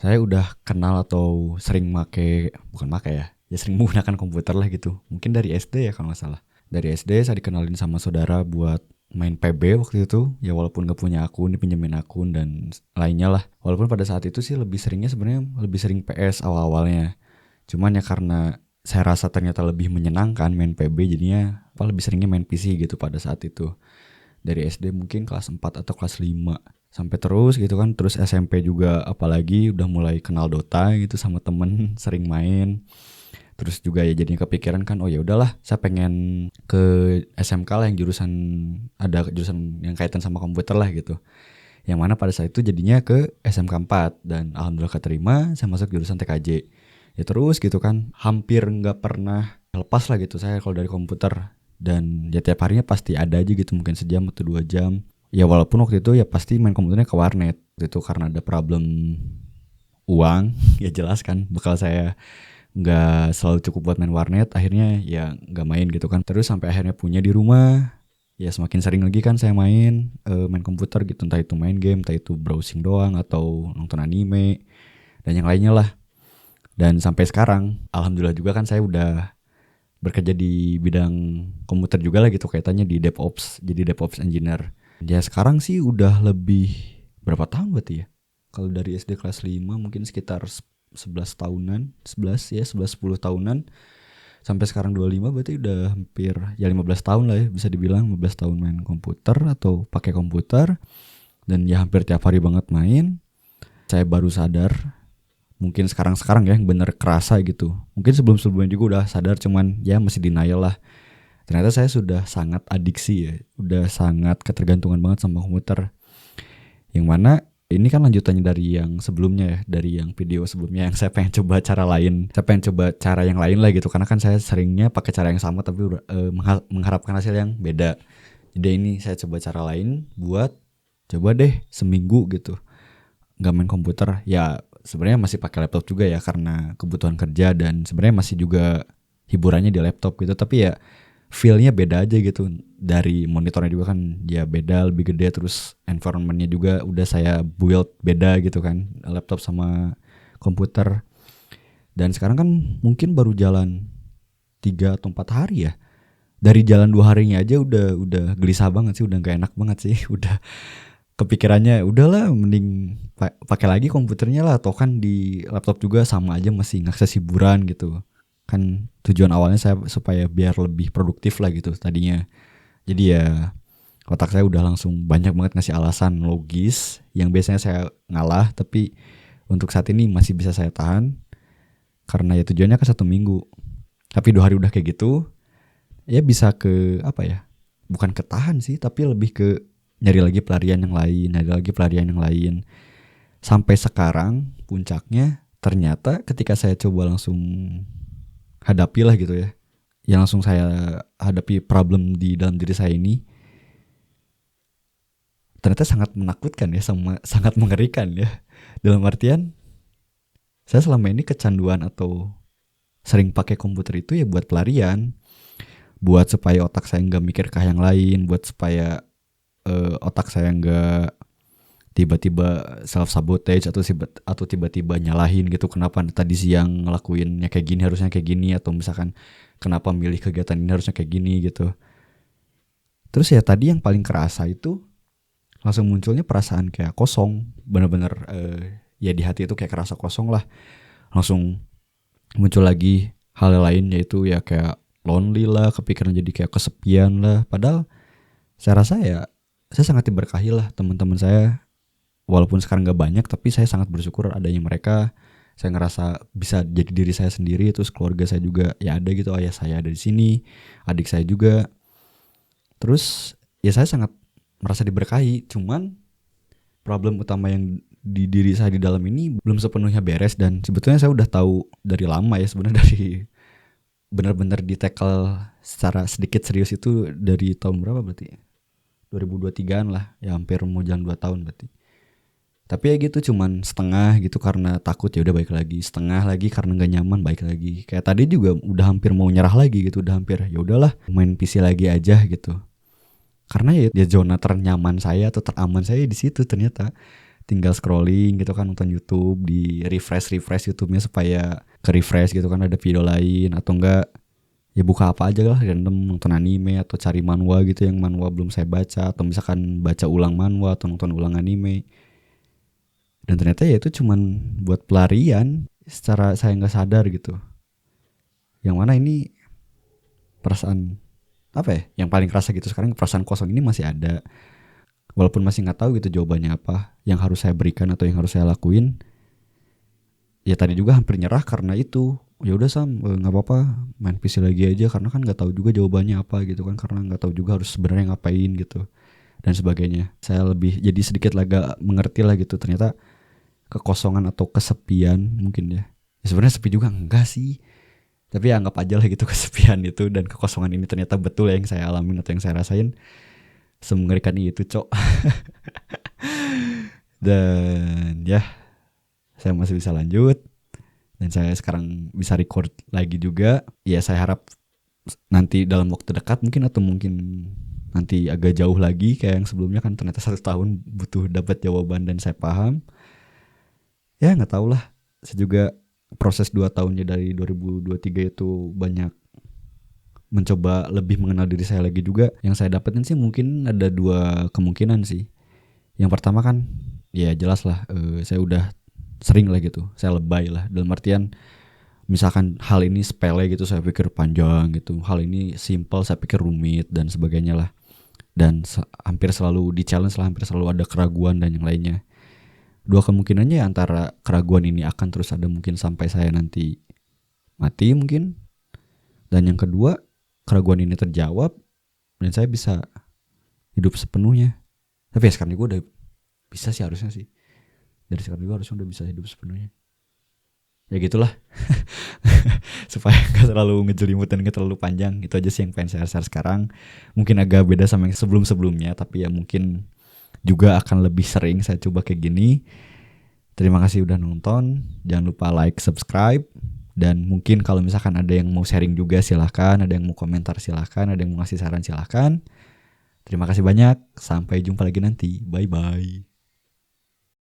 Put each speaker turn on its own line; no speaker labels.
Saya udah kenal atau sering bukan make ya, ya sering menggunakan komputer lah gitu. Mungkin dari SD ya kalau nggak salah. Dari SD saya dikenalin sama saudara buat main PB waktu itu. Ya walaupun gak punya akun, dipinjemin akun dan lainnya lah. Walaupun pada saat itu sih lebih seringnya sebenarnya lebih sering PS awal-awalnya. Cuman ya karena saya rasa ternyata lebih menyenangkan main PB, jadinya lebih seringnya main PC gitu pada saat itu. Dari SD mungkin kelas 4 atau kelas 5 sampai terus gitu kan. Terus SMP juga apalagi udah mulai kenal Dota gitu sama temen sering main. Terus juga ya jadinya kepikiran kan, oh ya udahlah saya pengen ke SMK lah yang jurusan, ada jurusan yang kaitan sama komputer lah gitu. Yang mana pada saat itu jadinya ke SMK 4 dan alhamdulillah keterima, saya masuk jurusan TKJ. Ya terus gitu kan, hampir nggak pernah lepas lah gitu saya kalau dari komputer. Dan ya tiap harinya pasti ada aja gitu, mungkin sejam atau 2 jam. Ya walaupun waktu itu ya pasti main komputernya ke warnet. Waktu itu karena ada problem uang, ya jelas kan bekal saya nggak selalu cukup buat main warnet, akhirnya ya nggak main gitu kan. Terus sampai akhirnya punya di rumah, ya semakin sering lagi kan saya main komputer gitu, entah itu main game, entah itu browsing doang atau nonton anime dan yang lainnya lah. Dan sampai sekarang alhamdulillah juga kan saya udah bekerja di bidang komputer juga lah gitu, kaitannya di DevOps, jadi DevOps engineer. Ya sekarang sih udah lebih berapa tahun berarti ya? Kalau dari SD kelas 5 mungkin sekitar 11 tahunan, 11 ya, 11 10 tahunan. Sampai sekarang 25 berarti udah hampir ya 15 tahun lah ya, bisa dibilang 15 tahun main komputer atau pakai komputer. Dan ya hampir tiap hari banget main. Saya baru sadar, mungkin sekarang-sekarang ya yang bener kerasa gitu. Mungkin sebelum-sebelumnya juga udah sadar, cuman ya masih denial lah. Ternyata saya sudah sangat adiksi ya, udah sangat ketergantungan banget sama komputer. Yang mana ini kan lanjutannya dari yang sebelumnya ya, dari yang video sebelumnya yang saya pengen coba cara lain. Saya pengen coba cara yang lain lah gitu, karena kan saya seringnya pakai cara yang sama tapi mengharapkan hasil yang beda. Jadi ini saya coba cara lain buat coba deh seminggu gitu nggak main komputer. Ya sebenarnya masih pakai laptop juga ya karena kebutuhan kerja, dan sebenarnya masih juga hiburannya di laptop gitu. Tapi ya feel-nya beda aja gitu. Dari monitornya juga kan ya beda, lebih gede, terus environment-nya juga udah saya build beda gitu kan, laptop sama komputer. Dan sekarang kan mungkin baru jalan 3 atau 4 hari ya. Dari jalan 2 harinya aja udah gelisah banget sih, udah gak enak banget sih. Udah kepikirannya udahlah mending pakai lagi komputernya lah, atau kan di laptop juga sama aja masih ngakses hiburan gitu. Kan tujuan awalnya saya supaya biar lebih produktif lah gitu tadinya. Jadi ya otak saya udah langsung banyak banget ngasih alasan logis yang biasanya saya ngalah, tapi untuk saat ini masih bisa saya tahan karena ya tujuannya kan 1 minggu. Tapi 2 hari udah kayak gitu, ya bisa ke apa ya? Bukan ketahan sih, tapi lebih ke nyari lagi pelarian yang lain, nyari lagi pelarian yang lain. Sampai sekarang puncaknya ternyata ketika saya coba langsung hadapi lah gitu ya, yang langsung saya hadapi problem di dalam diri saya ini, ternyata sangat menakutkan ya, sama sangat mengerikan ya. Dalam artian saya selama ini kecanduan atau sering pakai komputer itu ya buat pelarian, buat supaya otak saya nggak mikir ke yang lain, buat supaya otak saya nggak tiba-tiba self sabotage atau tiba-tiba nyalahin gitu, kenapa tadi siang ngelakuinnya kayak gini, harusnya kayak gini, atau misalkan kenapa milih kegiatan ini harusnya kayak gini gitu. Terus ya tadi yang paling kerasa itu langsung munculnya perasaan kayak kosong, bener-bener ya di hati itu kayak kerasa kosong lah. Langsung muncul lagi hal lain, yaitu ya kayak lonely lah, kepikiran jadi kayak kesepian lah. Padahal saya rasa ya saya sangat diberkahi lah teman-teman saya. Walaupun sekarang gak banyak, tapi saya sangat bersyukur adanya mereka. Saya ngerasa bisa jadi diri saya sendiri. Terus keluarga saya juga ya ada gitu, ayah saya ada di sini, adik saya juga. Terus ya saya sangat merasa diberkahi. Cuman problem utama yang di diri saya di dalam ini belum sepenuhnya beres. Dan sebetulnya saya udah tahu dari lama ya, sebenarnya dari benar-benar di tackle secara sedikit serius itu dari tahun berapa berarti? 2023an lah, ya hampir mau jalan 2 tahun berarti. Tapi ya gitu, cuman setengah gitu karena takut, ya udah balik lagi. Setengah lagi karena nggak nyaman, balik lagi. Kayak tadi juga udah hampir mau nyerah lagi gitu, udah hampir ya udahlah main PC lagi aja gitu. Karena ya zona ternyaman saya atau teraman saya di situ ternyata. tinggal scrolling gitu kan, nonton YouTube, di refresh YouTube-nya supaya ke refresh gitu kan, ada video lain, atau enggak ya buka apa aja lah random, nonton anime atau cari manhwa gitu yang manhwa belum saya baca, atau misalkan baca ulang manhwa atau nonton ulang anime. Dan ternyata ya itu cuman buat pelarian secara saya nggak sadar gitu. Yang mana ini perasaan apa ya yang paling kerasa gitu sekarang, perasaan kosong ini masih ada. Walaupun masih nggak tahu gitu jawabannya apa yang harus saya berikan atau yang harus saya lakuin. Ya tadi juga hampir nyerah karena itu. Ya udah Sam, nggak apa-apa main PC lagi aja, karena kan nggak tahu juga jawabannya apa gitu kan, karena nggak tahu juga harus sebenarnya ngapain gitu dan sebagainya. Saya lebih jadi sedikit agak mengerti lah gitu, ternyata kekosongan atau kesepian mungkin ya. Ya sebenarnya sepi juga enggak sih, tapi ya anggap aja lah gitu kesepian itu dan kekosongan ini ternyata betul yang saya alamin atau yang saya rasain. Semengerikan itu cok. Dan ya saya masih bisa lanjut dan saya sekarang bisa record lagi juga. Ya saya harap nanti dalam waktu dekat mungkin, atau mungkin nanti agak jauh lagi kayak yang sebelumnya kan, ternyata 1 tahun butuh dapat jawaban dan saya paham. Ya nggak tahu lah, saya juga proses 2 tahunnya dari 2023 itu banyak mencoba lebih mengenal diri saya lagi juga. Yang saya dapetin sih mungkin ada 2 kemungkinan sih. Yang pertama kan ya jelas lah, saya udah sering lah gitu, saya lebay lah, dalam artian misalkan hal ini sepele gitu saya pikir panjang gitu, hal ini simple saya pikir rumit dan sebagainya lah. Dan hampir selalu di challenge lah, hampir selalu ada keraguan dan yang lainnya. 2 kemungkinannya antara keraguan ini akan terus ada mungkin sampai saya nanti mati mungkin, dan yang kedua keraguan ini terjawab dan saya bisa hidup sepenuhnya. Tapi ya sekarang juga udah bisa sih harusnya sih, dari sekarang juga harusnya udah bisa hidup sepenuhnya. Ya gitulah. Supaya gak terlalu ngejelimut dan gak terlalu panjang. Itu aja sih yang pengen saya share sekarang. Mungkin agak beda sama yang sebelum-sebelumnya, tapi ya mungkin juga akan lebih sering saya coba kayak gini. Terima kasih udah nonton. Jangan lupa like, subscribe. Dan mungkin kalau misalkan ada yang mau sharing juga silahkan, ada yang mau komentar silahkan, ada yang mau ngasih saran silahkan. Terima kasih banyak. Sampai jumpa lagi nanti. Bye-bye.